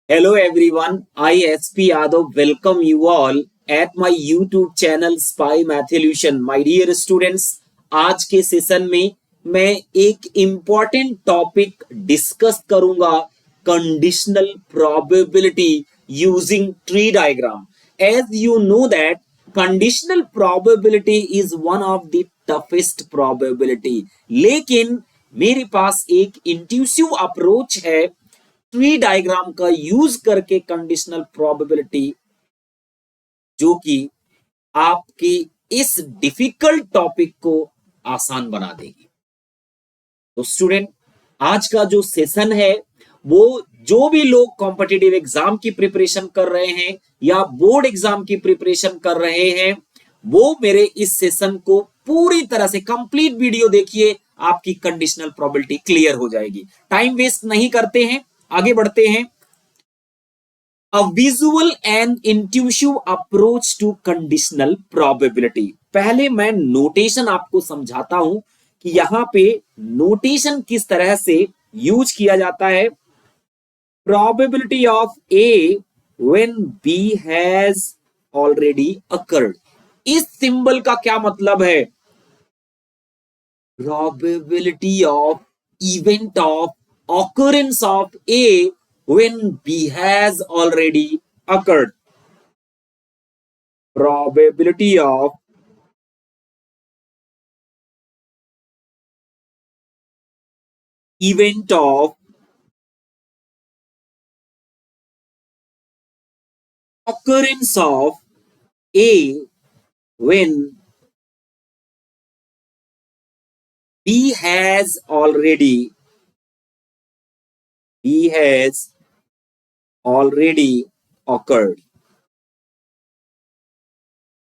Hello everyone, I SP Yadav welcome you all at my YouTube channel Spy Matholution. My dear students, आज के session में मैं एक important topic discuss करूंगा conditional probability using tree diagram. As you know that conditional probability is one of the toughest probability, लेकिन मेरे पास एक इंट्यूसिव approach है ट्री डायग्राम का यूज करके कंडीशनल प्रोबेबिलिटी, जो कि आपकी इस डिफिकल्ट टॉपिक को आसान बना देगी. तो स्टूडेंट, आज का जो सेशन है वो जो भी लोग कॉम्पिटिटिव एग्जाम की प्रिपरेशन कर रहे हैं या बोर्ड एग्जाम की प्रिपरेशन कर रहे हैं, वो मेरे इस सेशन को पूरी तरह से कंप्लीट वीडियो देखिए. आपकी कंडीशनल प्रोबेबिलिटी क्लियर हो जाएगी. टाइम वेस्ट नहीं करते हैं, आगे बढ़ते हैं. A visual and intuitive approach to conditional probability. पहले मैं नोटेशन आपको समझाता हूं कि यहां पे नोटेशन किस तरह से यूज किया जाता है. Probability of A when B has already occurred. इस सिंबल का क्या मतलब है? Probability of event of occurrence of A when B has already occurred. Probability of event of occurrence of A when B has already occurred.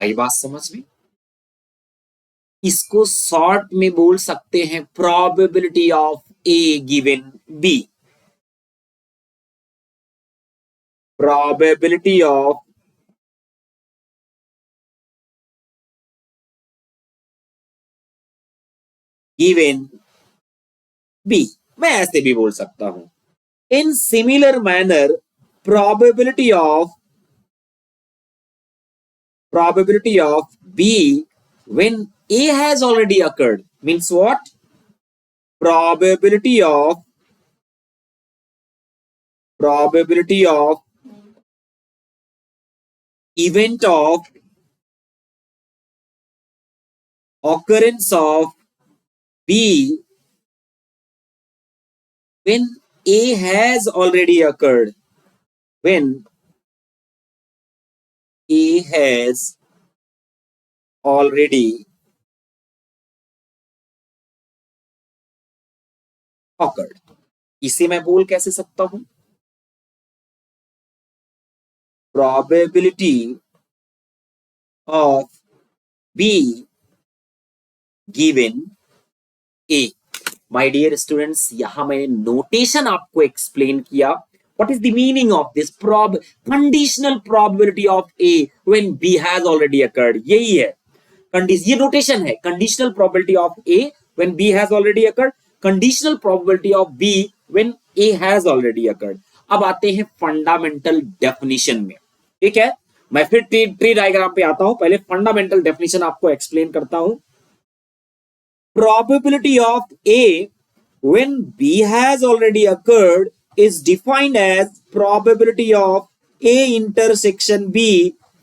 आई बात समझ में? इसको शॉर्ट में बोल सकते हैं probability of A given B. Probability of given B, मैं ऐसे भी बोल सकता हूं. In similar manner, probability of B when A has already occurred means what? Probability of event of occurrence of B when A has already occurred. When A has already occurred. इसे मैं बोल कैसे सकता हूं? Probability of B given A. My dear students, यहां मैंने notation आपको explain किया. What is the meaning of this conditional probability of A when B has already occurred. यही है ये नोटेशन है. Conditional probability of A when B has already occurred, conditional probability of B when A has already occurred. अब आते हैं fundamental definition में. ठीक है, मैं फिर ट्री डायग्राम पे आता हूं. पहले फंडामेंटल डेफिनेशन आपको एक्सप्लेन करता हूं. Probability of A when B has already occurred is defined as probability of A intersection B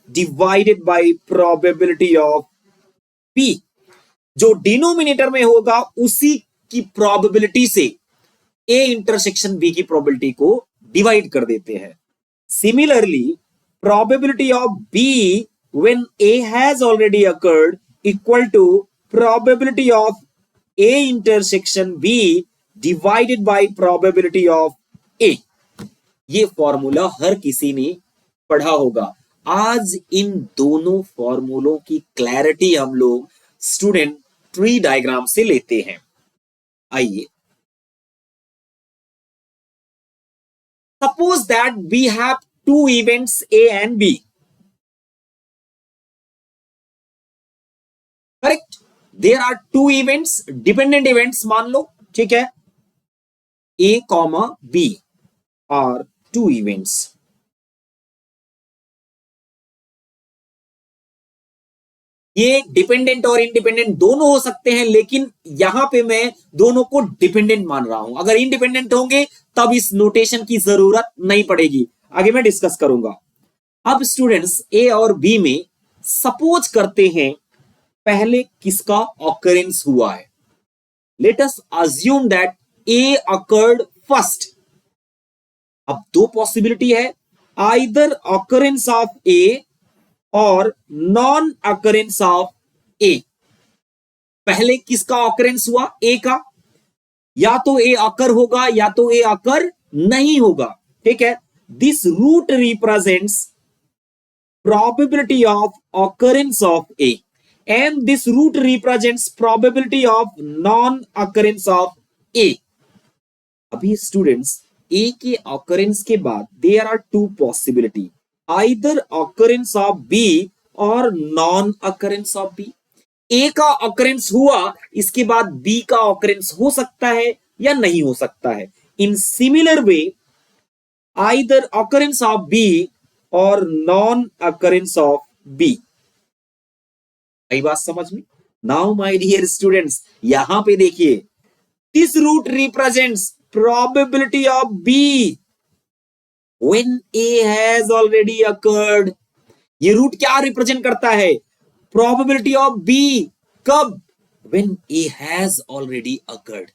divided by probability of B. जो डिनोमिनेटर में होगा उसी की प्रोबेबिलिटी से A इंटरसेक्शन B की प्रोबेबिलिटी को डिवाइड कर देते हैं. Similarly probability of B when A has already occurred equal to probability of A intersection B divided by probability of A. ये फॉर्मूला हर किसी ने पढ़ा होगा. आज इन दोनों फॉर्मूलों की क्लैरिटी हम लोग स्टूडेंट ट्री डायग्राम से लेते हैं. आइए, suppose that we have two events A and B. Correct? There are two events, dependent events मान लो. ठीक है, A कॉमा B और टू इवेंट्स। ये डिपेंडेंट और इंडिपेंडेंट दोनों हो सकते हैं, लेकिन यहां पे मैं दोनों को डिपेंडेंट मान रहा हूं। अगर इंडिपेंडेंट होंगे तब इस नोटेशन की जरूरत नहीं पड़ेगी, आगे मैं डिस्कस करूंगा। अब स्टूडेंट्स ए और बी में सपोज करते हैं पहले किसका ऑकरेंस हुआ है। Let us assume that A occurred first. अब दो पॉसिबिलिटी है, आइदर ऑकरेंस ऑफ ए और नॉन अकरेंस ऑफ ए। पहले किसका ऑकरेंस हुआ, ए का, या तो ए अकर होगा या तो ए अकर नहीं होगा। ठीक है, this route represents probability of occurrence of A and this root represents probability of non-occurrence of A। अभी स्टूडेंट्स A के occurrence के बाद there are two possibility, either occurrence of B और non-occurrence of B। A का occurrence हुआ, इसके बाद B का occurrence हो सकता है या नहीं हो सकता है। In similar way, either occurrence of B और नॉन अकरेंस ऑफ बी। आई बात समझ में? नाउ माय डियर स्टूडेंट्स, यहां पे देखिए, this route represents probability of B when A has already occurred. ये रूट क्या रिप्रेजेंट करता है, प्रोबेबिलिटी ऑफ बी, कब, when A has already occurred.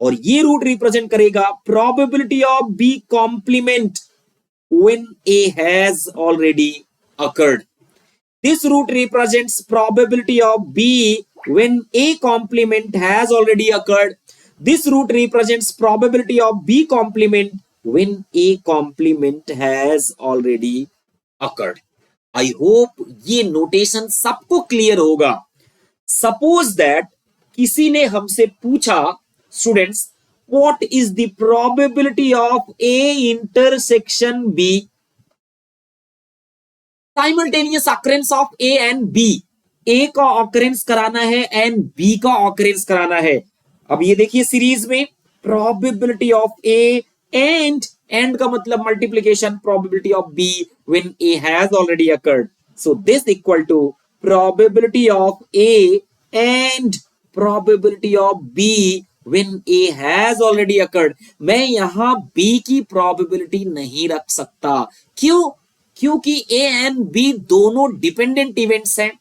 और ये रूट रिप्रेजेंट करेगा probability of B complement when A has already occurred. This root represents probability of B when A complement has already occurred. This root represents probability of B complement when A complement has already occurred. I hope ये notation सबको clear होगा। Suppose that किसी ने हमसे पूछा students, what is the probability of A intersection B? Simultaneous occurrence of A and B। A का occurrence कराना है and B का occurrence कराना है। अब ये देखिए सीरीज में probability of A and का मतलब multiplication probability of B when A has already occurred। So this equal to probability of A and probability of B when A has already occurred। मैं यहां B की probability नहीं रख सकता, क्यों? क्योंकि A एंड B दोनों डिपेंडेंट इवेंट्स हैं।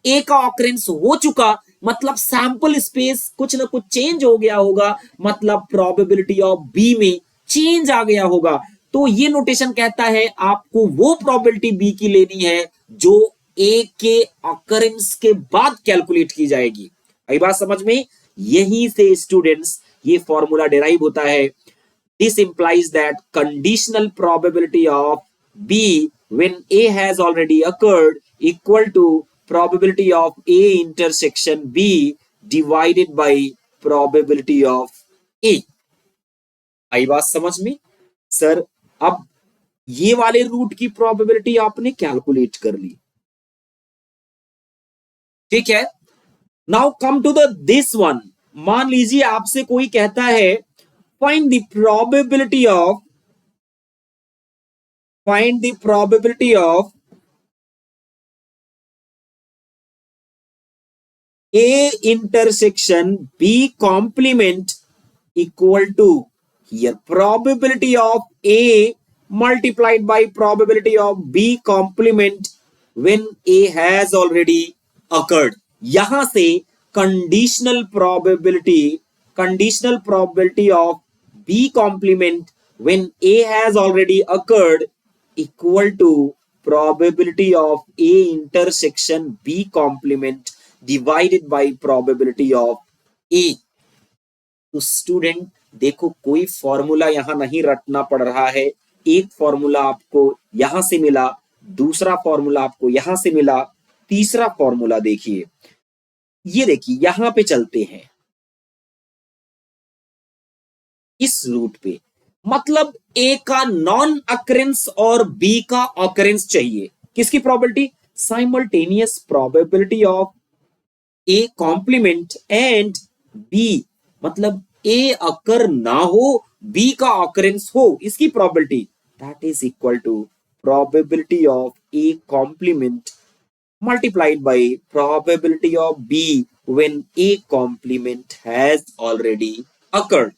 A का ऑकरेंस हो चुका, मतलब सैंपल स्पेस कुछ ना कुछ चेंज हो गया होगा, मतलब प्रोबेबिलिटी ऑफ B में चेंज आ गया होगा। तो ये नोटेशन कहता है आपको वो प्रोबेबिलिटी B की लेनी है जो A के ऑकरेंस के बाद कैलकुलेट की जाएगी। आई बात समझ में? यहीं से स्टूडेंट्स ये फॉर्मूला डिराइव होता है। This implies that conditional probability of B when A has already occurred equal to probability of A intersection B divided by probability of A। आई बात समझ में? सर अब ये वाले रूट की प्रोबेबिलिटी आपने कैलकुलेट कर ली, ठीक है। Now come to the this one. मान लीजिए आपसे कोई कहता है find the probability of A intersection B complement equal to, here probability of A multiplied by probability of B complement when A has already occurred। यहां से conditional probability of B complement when A has already occurred equal to probability of A intersection B complement divided by probability of A। तो student देखो, कोई formula यहां नहीं रटना पड़ रहा है। एक फॉर्मूला आपको यहां से मिला, दूसरा फॉर्मूला आपको यहां से मिला, तीसरा फॉर्मूला देखिए, ये देखिए यहां पे चलते हैं इस रूट पे, मतलब ए का नॉन अकरेंस और बी का अकरेंस चाहिए। किसकी probability? Simultaneous probability of A complement and B, मतलब ए अकर ना हो, बी का ऑकरेंस हो, इसकी probability. that is equal to probability of A complement multiplied by probability of B when A complement has already occurred.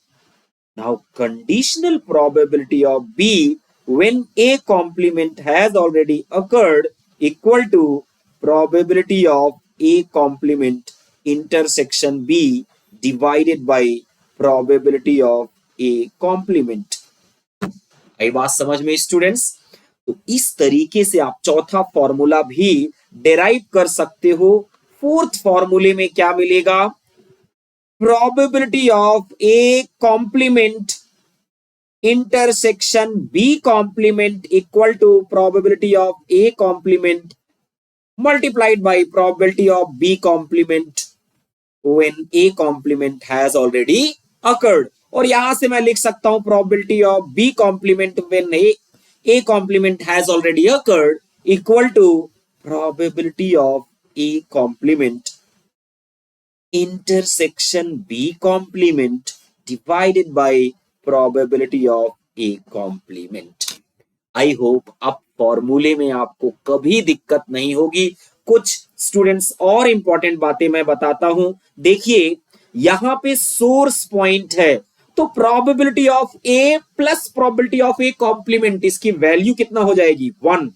Now, conditional probability of B when A complement has already occurred equal to probability of A complement intersection B divided by probability of A complement. आई बात समझ में students? तो इस तरीके से आप चौथा formula भी डेराइव कर सकते हो। फोर्थ फॉर्मूले में क्या मिलेगा? probability of A complement intersection B complement equal to probability of A complement multiplied by probability of B complement when A complement has already occurred. और यहां से मैं लिख सकता हूं probability of B complement when A complement has already occurred equal to probability of A complement intersection B complement divided by probability of A complement. I hope अब फॉर्मूले में आपको कभी दिक्कत नहीं होगी। कुछ स्टूडेंट्स और इंपॉर्टेंट बातें मैं बताता हूं। देखिए यहां पे सोर्स पॉइंट है, तो probability of A plus probability of A complement, इसकी वैल्यू कितना हो जाएगी? 1।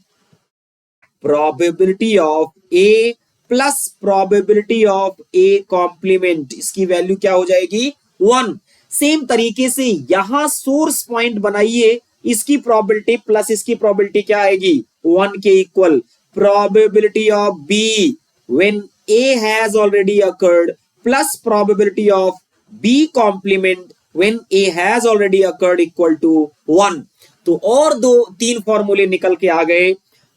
Probability of A plus probability of A complement, इसकी वैल्यू क्या हो जाएगी? 1। सेम तरीके से यहां सोर्स पॉइंट बनाइए, इसकी प्रोबेबिलिटी प्लस इसकी प्रोबेबिलिटी क्या आएगी? 1 के equal probability of B when A has already occurred plus probability of B complement when A has already occurred equal to 1। तो और 2-3 फॉर्मूले निकल के आ गए।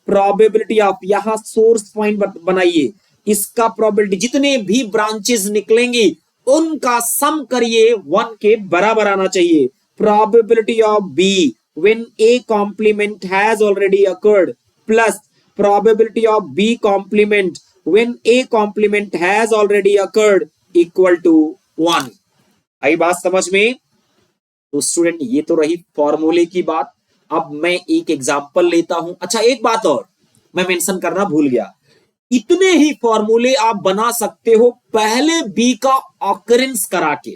प्रोबेबिलिटी ऑफ, यहां सोर्स पॉइंट बनाइए, इसका प्रोबेबिलिटी जितने भी ब्रांचेस निकलेंगी उनका सम करिए 1 के बराबर आना चाहिए। Probability of B when A complement has already occurred plus probability of B complement when A complement has already occurred equal to 1। आई बात समझ में? तो स्टूडेंट ये तो रही फॉर्मूले की बात। अब मैं एक एग्जांपल लेता हूं। अच्छा एक बात और मैं मेंशन करना भूल गया, इतने ही फॉर्मूले आप बना सकते हो पहले बी का ऑकरेंस करा के।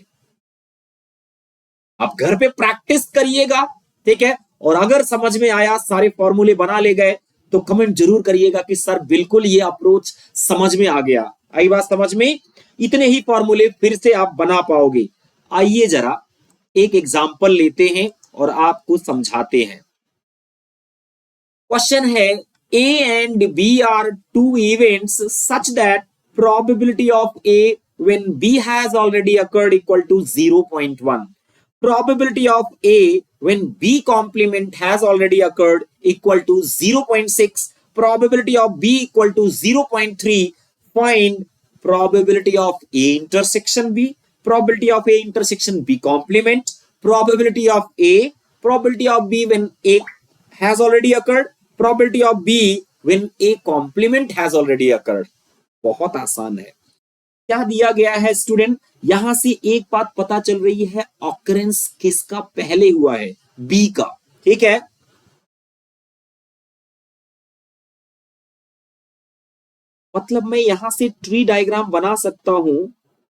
आप घर पे प्रैक्टिस करिएगा, ठीक है? और अगर समझ में आया, सारे फॉर्मूले बना ले गए, तो कमेंट जरूर करिएगा कि सर बिल्कुल ये अप्रोच समझ में आ गया। आई बात समझ में? इतने ही फॉर्मूले फिर से आप बना पाओगे। आइए जरा एक एग्जांपल लेते हैं और आपको समझाते हैं। क्वेश्चन है A and B are two events such that probability of A when B has already occurred equal to 0.1. Probability of A when B complement has already occurred equal to 0.6. Probability of B equal to 0.3. Find probability of A intersection B, probability of A intersection B complement, probability of A, probability of B when A has already occurred, probability of B when A complement has already occurred। बहुत आसान है। क्या दिया गया है student? यहां से एक बात पता चल रही है, ऑकरेंस किसका पहले हुआ है? बी का, ठीक है? मतलब मैं यहां से ट्री डायग्राम बना सकता हूं,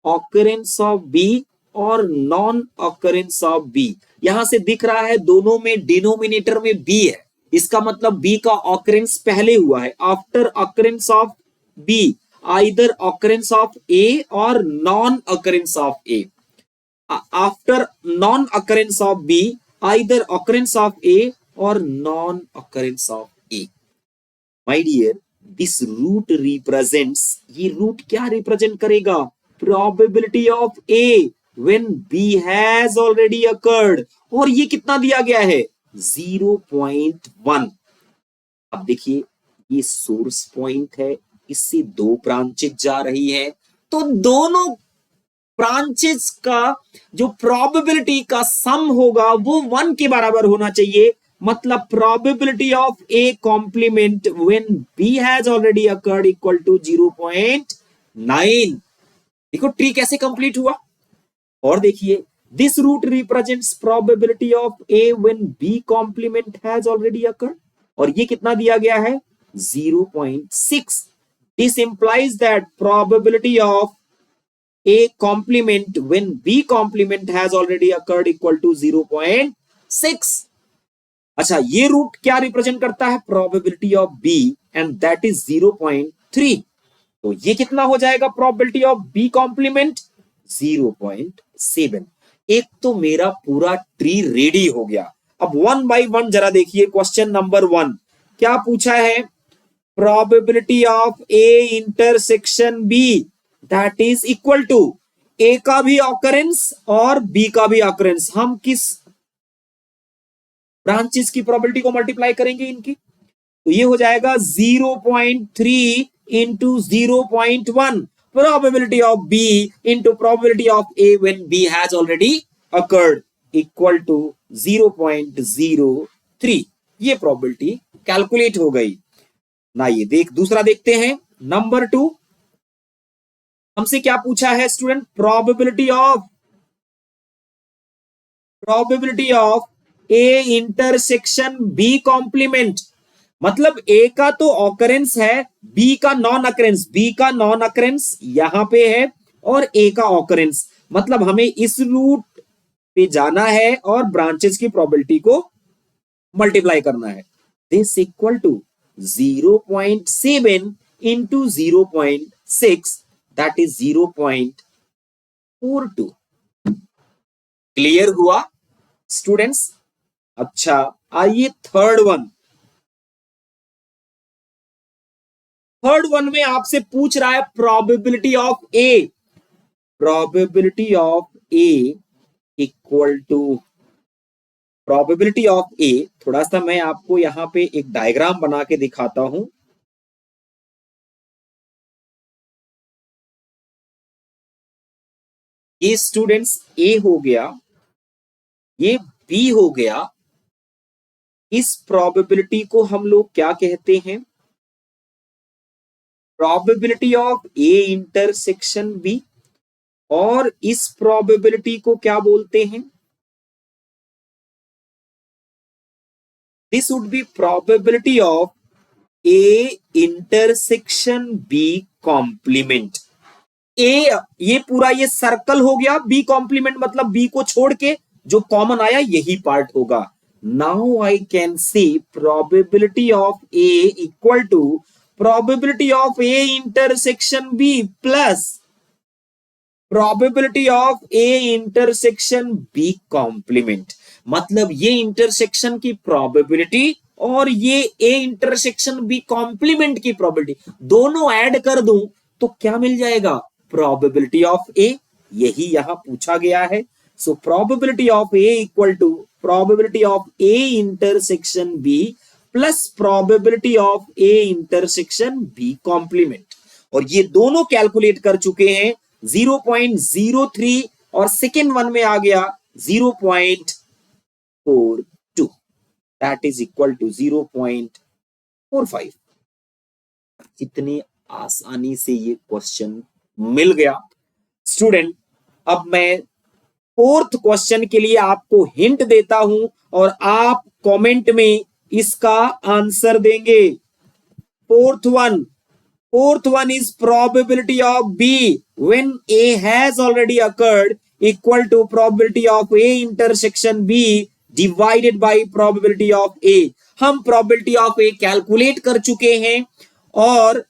ऑकरेंस ऑफ बी और नॉन ऑकरेंस ऑफ बी। यहां से दिख रहा है दोनों में डिनोमिनेटर में बी है, इसका मतलब बी का ऑकरेंस पहले हुआ है। After occurrence of B either occurrence of A और non occurrence of A. After non occurrence of B either occurrence of A और non occurrence of A. My dear, this route represents, ये route क्या represent करेगा? Probability of A when B has already occurred. और ये कितना दिया गया है? 0.1। अब देखिए ये सोर्स पॉइंट है, इससे 2 ब्रांचेस जा रही है, तो दोनों ब्रांचेस का जो प्रोबेबिलिटी का सम होगा वो 1 के बराबर होना चाहिए। मतलब probability of A complement when B has already occurred equal to 0.9। देखो ट्री कैसे कंप्लीट हुआ। और देखिए This root represents probability of A when B complement has already occurred. और ये कितना दिया गया है 0.6. This implies that probability of A complement when B complement has already occurred equal to 0.6. अच्छा, ये रूट क्या रिप्रेजेंट करता है probability of B and that is 0.3. तो ये कितना हो जाएगा प्रोबेबिलिटी ऑफ बी कॉम्प्लीमेंट 0.7. एक तो मेरा पूरा ट्री रेडी हो गया. अब वन बाय वन जरा देखिए. क्वेश्चन नंबर 1 क्या पूछा है? Probability of A intersection B that is equal to A का भी ऑकरेंस और बी का भी ऑकरेंस. हम किस ब्रांचेस की प्रोबेबिलिटी को मल्टीप्लाई करेंगे इनकी? तो ये हो जाएगा 0.3 into 0.1 probability of B into probability of A when B has already occurred equal to 0.03. ये probability कैलकुलेट हो गई ना. ये दूसरा देखते हैं. नंबर 2 हमसे क्या पूछा है student? probability of A intersection B complement. मतलब A का तो ऑकरेंस है, B का नॉन अकरेंस. B का नॉन अकरेंस यहां पे है और A का ऑकरेंस. मतलब हमें इस रूट पे जाना है और ब्रांचेस की प्रोबेबिलिटी को मल्टीप्लाई करना है. This equal to 0.7 into 0.6 that is 0.42. Clear हुआ स्टूडेंट्स? अच्छा, आइए थर्ड वन में आपसे पूछ रहा है probability of A. Probability of A equal to probability of A. थोड़ा सा मैं आपको यहां पे एक डायग्राम बना के दिखाता हूं. ये स्टूडेंट्स ए हो गया, ये बी हो गया. इस प्रोबेबिलिटी को हम लोग क्या कहते हैं? Probability of A intersection B. और इस प्रोबेबिलिटी को क्या बोलते हैं? This would be probability of A intersection B complement. ए ये पूरा ये सर्कल हो गया. बी कॉम्प्लीमेंट मतलब बी को छोड़ के जो कॉमन आया यही पार्ट होगा. Now I can see probability of A equal to probability of A intersection B plus probability of A intersection B complement. मतलब ये इंटरसेक्शन की प्रोबेबिलिटी और ये A इंटरसेक्शन B कॉम्प्लीमेंट की प्रोबेबिलिटी दोनों ऐड कर दूं तो क्या मिल जाएगा? Probability of A. यही यहां पूछा गया है. So probability of A equal to probability of A intersection B plus probability of A intersection B complement. और ये दोनों कैलकुलेट कर चुके हैं 0.03 और सेकेंड वन में आ गया 0.42 दैट इज इक्वल टू 0.45. कितनी आसानी से ये क्वेश्चन मिल गया स्टूडेंट. अब मैं फोर्थ क्वेश्चन के लिए आपको हिंट देता हूं और आप कमेंट में इसका आंसर देंगे. Fourth one is probability of B when A has already occurred equal to probability of A intersection B divided by probability of A. हम प्रोबेबिलिटी ऑफ ए कैलकुलेट कर चुके हैं और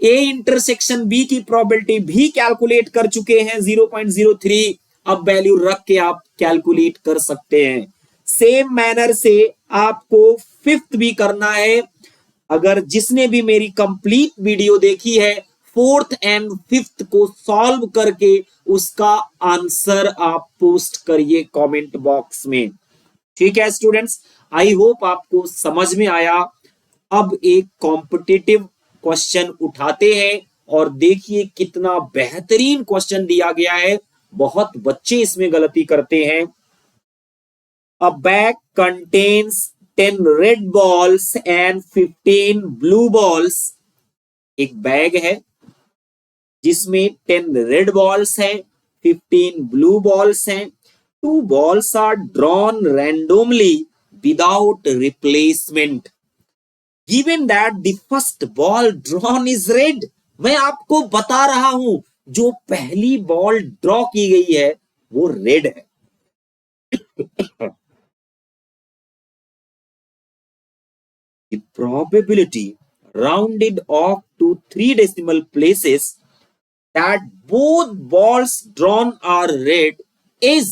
ए इंटरसेक्शन बी की probability भी calculate कर चुके हैं 0.03. अब वैल्यू रख के आप कैलकुलेट कर सकते हैं. सेम मैनर से आपको फिफ्थ भी करना है. अगर जिसने भी मेरी कंप्लीट वीडियो देखी है फोर्थ एंड फिफ्थ को सॉल्व करके उसका आंसर आप पोस्ट करिए कमेंट बॉक्स में. ठीक है स्टूडेंट्स, आई होप आपको समझ में आया. अब एक कॉम्पिटिटिव क्वेश्चन उठाते हैं और देखिए कितना बेहतरीन क्वेश्चन दिया गया है. बहुत बच्चे इसमें गलती करते हैं. A bag contains 10 red balls and 15 blue balls. एक बैग है जिसमें 10 रेड बॉल्स हैं, 15 ब्लू बॉल्स हैं. two balls are drawn randomly without replacement. Given that the first ball drawn is red, मैं आपको बता रहा हूं जो पहली बॉल ड्रॉ की गई है वो रेड है. The probability rounded off to 3 decimal places that both balls drawn are red is.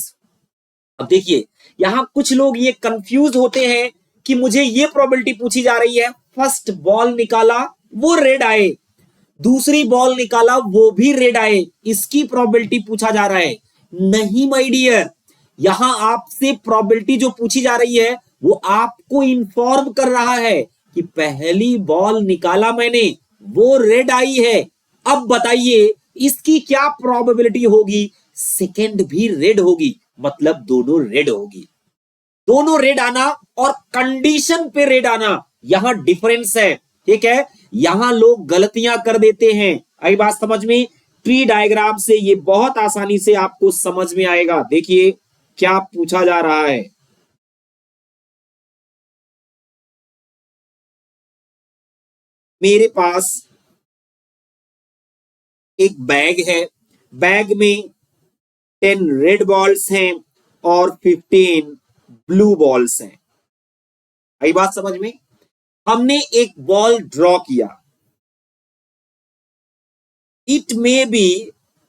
अब देखिए यहां कुछ लोग ये कंफ्यूज होते हैं कि मुझे ये प्रोबेबिलिटी पूछी जा रही है, फर्स्ट बॉल निकाला वो रेड आए, दूसरी बॉल निकाला वो भी रेड आए, इसकी प्रोबेबिलिटी पूछा जा रहा है. नहीं माय डियर, यहां आपसे प्रोबेबिलिटी जो पूछी जा रही है वो आपको इन्फॉर्म कर रहा है कि पहली बॉल निकाला मैंने वो रेड आई है, अब बताइए इसकी क्या प्रोबेबिलिटी होगी सेकंड भी रेड होगी, मतलब दोनों रेड होगी. दोनों रेड आना और कंडीशन पे रेड आना यहां डिफरेंस है. ठीक है, यहां लोग गलतियां कर देते हैं. आई बात समझ में? ट्री डायग्राम से ये बहुत आसानी से आपको समझ में आएगा. देखिए क्या पूछा जा रहा है. मेरे पास एक बैग है, बैग में 10 रेड बॉल्स हैं और 15 ब्लू बॉल्स हैं. आई बात समझ में? हमने एक बॉल ड्रॉ किया. It may be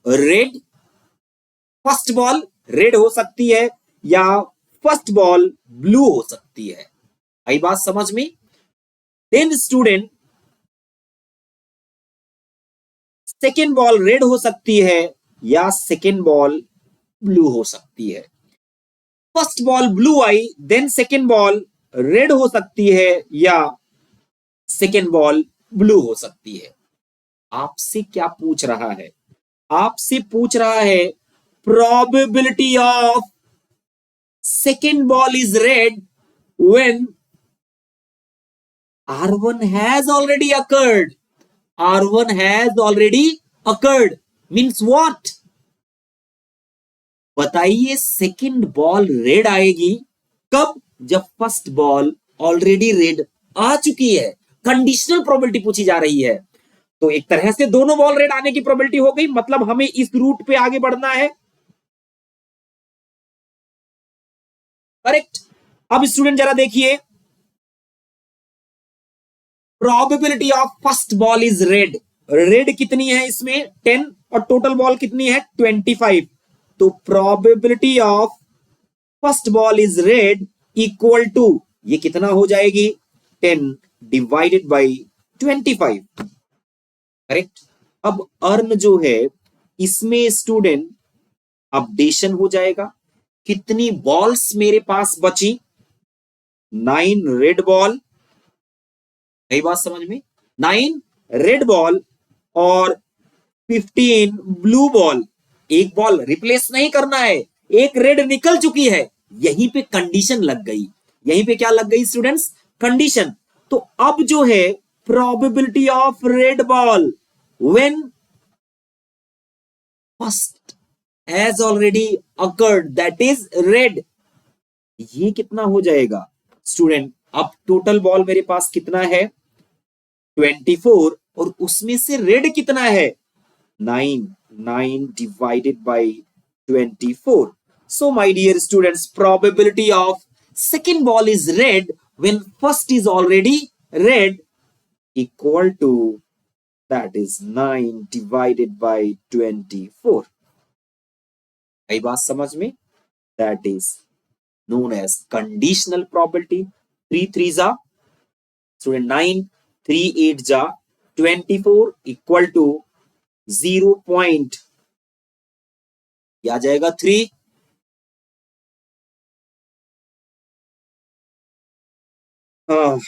red, first ball red हो सकती है या फर्स्ट बॉल ब्लू हो सकती है. आई बात समझ में? Then student second ball red हो सकती है या सेकेंड बॉल ब्लू हो सकती है. फर्स्ट बॉल ब्लू आई, देन सेकेंड बॉल रेड हो सकती है या सेकेंड बॉल ब्लू हो सकती है. आपसे क्या पूछ रहा है? आपसे पूछ रहा है probability of second ball is red when R1 has already occurred. R1 has already occurred means what? बताइए सेकेंड बॉल रेड आएगी कब? जब फर्स्ट बॉल ऑलरेडी रेड आ चुकी है. कंडीशनल प्रोबेबिलिटी पूछी जा रही है. तो एक तरह से दोनों बॉल रेड आने की प्रोबेबिलिटी हो गई, मतलब हमें इस रूट पे आगे बढ़ना है. करेक्ट. अब स्टूडेंट जरा देखिए, probability of first ball is red. Red कितनी है इसमें? 10 और टोटल बॉल कितनी है? 25. तो probability of first ball is red equal to, ये कितना हो जाएगी? 10 डिवाइडेड बाई 25. करेक्ट. अब अर्न जो है इसमें स्टूडेंट अपडेशन हो जाएगा. कितनी बॉल्स मेरे पास बची? 9 रेड बॉल. कई बात समझ में? 9 रेड बॉल और 15 ब्लू बॉल. एक बॉल रिप्लेस नहीं करना है, एक रेड निकल चुकी है, यहीं पे कंडीशन लग गई. यहीं पे क्या लग गई स्टूडेंट्स? कंडीशन. तो अब जो है probability of red ball when first has already occurred that is red, ये कितना हो जाएगा स्टूडेंट? अब टोटल बॉल मेरे पास कितना है? 24 और उसमें से रेड कितना है? 9. 9 divided by 24. So my dear students, probability of second ball is red when first is already red equal to, that is 9 divided by 24. आई बात समझ में? That is known as conditional probability. 3 3 जा student 9, 3 8 जा 24 equal to 0 point, आ जाएगा 3. हाँ,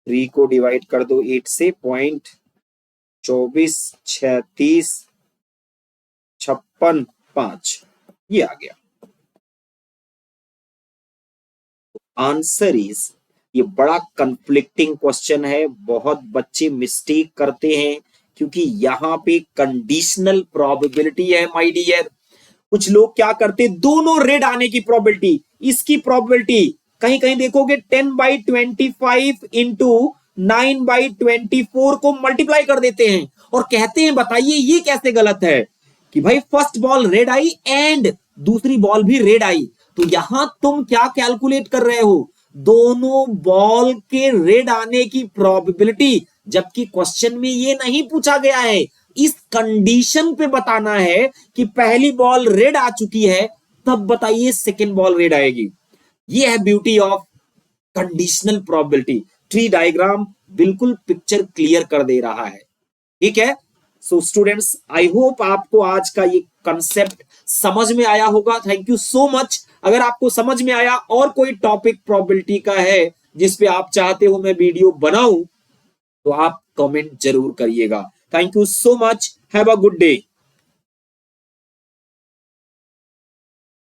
3 को divide कर दो 8 से, 0.24 36 56 5, ये आ गया. आंसर इज, ये बड़ा कंफ्लिक्टिंग क्वेश्चन है, बहुत बच्चे मिस्टेक करते हैं क्योंकि यहां पे कंडीशनल प्रोबेबिलिटी है माय डियर. कुछ लोग क्या करते, दोनों रेड आने की प्रोबेबिलिटी, इसकी प्रोबेबिलिटी कहीं कहीं देखोगे 10/25 इंटू 9/24 को मल्टीप्लाई कर देते हैं और कहते हैं बताइए ये कैसे गलत है कि भाई first ball red I and दूसरी बॉल भी रेड आई, तो यहां तुम क्या कैलकुलेट कर रहे हो, दोनों बॉल के रेड आने की प्रोबेबिलिटी, जबकि क्वेश्चन में ये नहीं पूछा गया है, इस कंडीशन पे बताना है कि पहली बॉल रेड आ चुकी है तब बताइए सेकेंड बॉल रेड आएगी। ये है beauty of conditional probability. Tree diagram बिल्कुल पिक्चर क्लियर कर दे रहा है, ठीक है। सो स्टूडेंट्स, आई होप आपको आज का ये कंसेप्ट समझ में आया होगा। Thank you so much. अगर आपको समझ में आया और कोई टॉपिक प्रोबेबिलिटी का है जिस पे आप चाहते हो मैं वीडियो बनाऊं तो आप कमेंट जरूर करिएगा। Thank you so much. Have a good day.